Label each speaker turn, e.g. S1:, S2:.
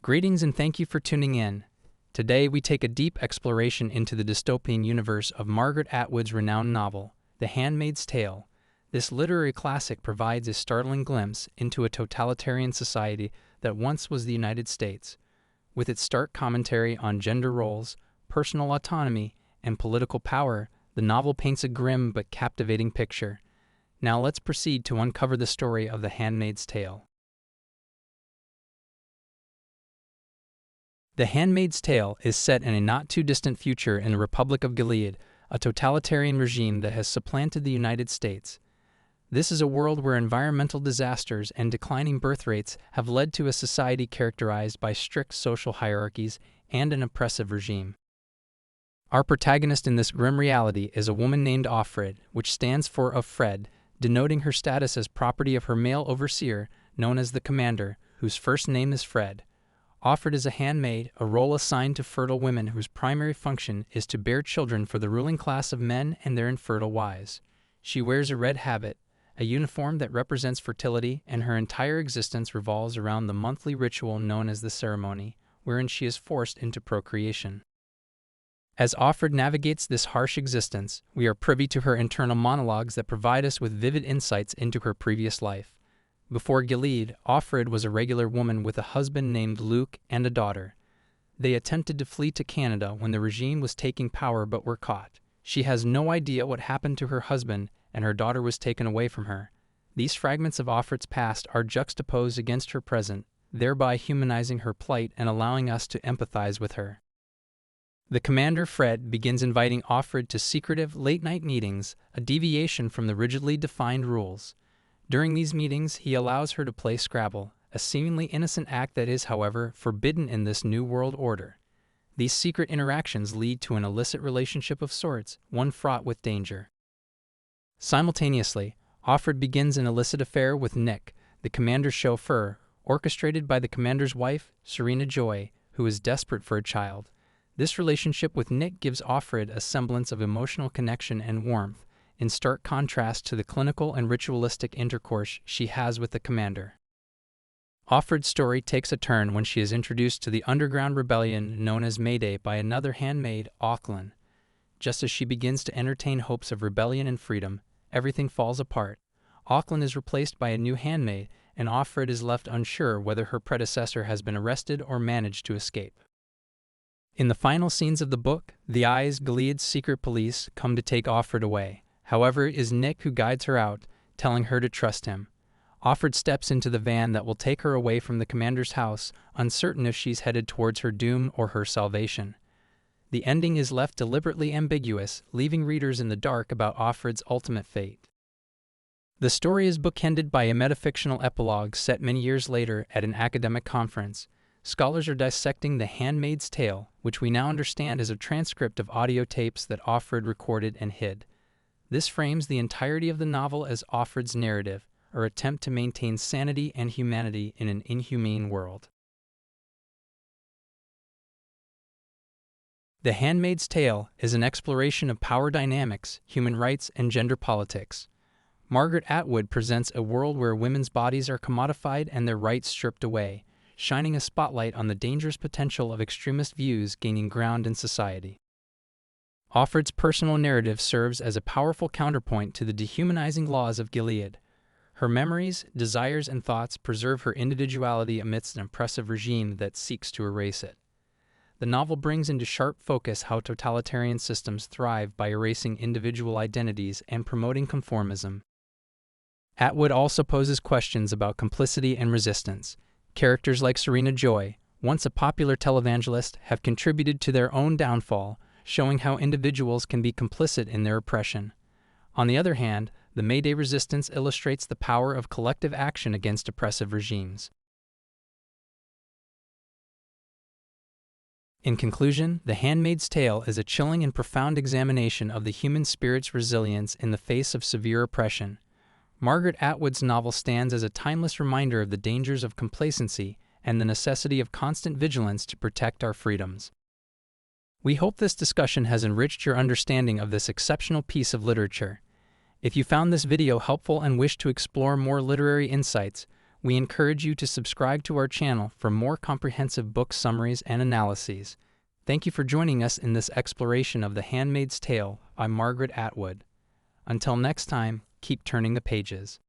S1: Greetings and thank you for tuning in. Today we take a deep exploration into the dystopian universe of Margaret Atwood's renowned novel, The Handmaid's Tale. This literary classic provides a startling glimpse into a totalitarian society that once was the United States. With its stark commentary on gender roles, personal autonomy, and political power, the novel paints a grim but captivating picture. Now let's proceed to uncover the story of The Handmaid's Tale. The Handmaid's Tale is set in a not-too-distant future in the Republic of Gilead, a totalitarian regime that has supplanted the United States. This is a world where environmental disasters and declining birth rates have led to a society characterized by strict social hierarchies and an oppressive regime. Our protagonist in this grim reality is a woman named Offred, which stands for Offred, denoting her status as property of her male overseer, known as the commander, whose first name is Fred. Offred is a handmaid, a role assigned to fertile women whose primary function is to bear children for the ruling class of men and their infertile wives. She wears a red habit, a uniform that represents fertility, and her entire existence revolves around the monthly ritual known as the ceremony, wherein she is forced into procreation. As Offred navigates this harsh existence, we are privy to her internal monologues that provide us with vivid insights into her previous life. Before Gilead, Offred was a regular woman with a husband named Luke and a daughter. They attempted to flee to Canada when the regime was taking power but were caught. She has no idea what happened to her husband, and her daughter was taken away from her. These fragments of Offred's past are juxtaposed against her present, thereby humanizing her plight and allowing us to empathize with her. The commander, Fred, begins inviting Offred to secretive, late-night meetings, a deviation from the rigidly defined rules. During these meetings, he allows her to play Scrabble, a seemingly innocent act that is, however, forbidden in this new world order. These secret interactions lead to an illicit relationship of sorts, one fraught with danger. Simultaneously, Offred begins an illicit affair with Nick, the commander's chauffeur, orchestrated by the commander's wife, Serena Joy, who is desperate for a child. This relationship with Nick gives Offred a semblance of emotional connection and warmth, in stark contrast to the clinical and ritualistic intercourse she has with the commander. Offred's story takes a turn when she is introduced to the underground rebellion known as Mayday by another handmaid, Auckland. Just as she begins to entertain hopes of rebellion and freedom, everything falls apart. Auckland is replaced by a new handmaid, and Offred is left unsure whether her predecessor has been arrested or managed to escape. In the final scenes of the book, the Eyes, Gilead's secret police, come to take Offred away. However, it is Nick who guides her out, telling her to trust him. Offred steps into the van that will take her away from the commander's house, uncertain if she's headed towards her doom or her salvation. The ending is left deliberately ambiguous, leaving readers in the dark about Offred's ultimate fate. The story is bookended by a metafictional epilogue set many years later at an academic conference. Scholars are dissecting The Handmaid's Tale, which we now understand is a transcript of audio tapes that Offred recorded and hid. This frames the entirety of the novel as Offred's narrative, her attempt to maintain sanity and humanity in an inhumane world. The Handmaid's Tale is an exploration of power dynamics, human rights, and gender politics. Margaret Atwood presents a world where women's bodies are commodified and their rights stripped away, shining a spotlight on the dangerous potential of extremist views gaining ground in society. Offred's personal narrative serves as a powerful counterpoint to the dehumanizing laws of Gilead. Her memories, desires, and thoughts preserve her individuality amidst an oppressive regime that seeks to erase it. The novel brings into sharp focus how totalitarian systems thrive by erasing individual identities and promoting conformism. Atwood also poses questions about complicity and resistance. Characters like Serena Joy, once a popular televangelist, have contributed to their own downfall, showing how individuals can be complicit in their oppression. On the other hand, the Mayday resistance illustrates the power of collective action against oppressive regimes. In conclusion, The Handmaid's Tale is a chilling and profound examination of the human spirit's resilience in the face of severe oppression. Margaret Atwood's novel stands as a timeless reminder of the dangers of complacency and the necessity of constant vigilance to protect our freedoms. We hope this discussion has enriched your understanding of this exceptional piece of literature. If you found this video helpful and wish to explore more literary insights, We encourage you to subscribe to our channel for more comprehensive book summaries and analyses. Thank you for joining us in this exploration of The Handmaid's Tale by Margaret Atwood. Until next time, keep turning the pages.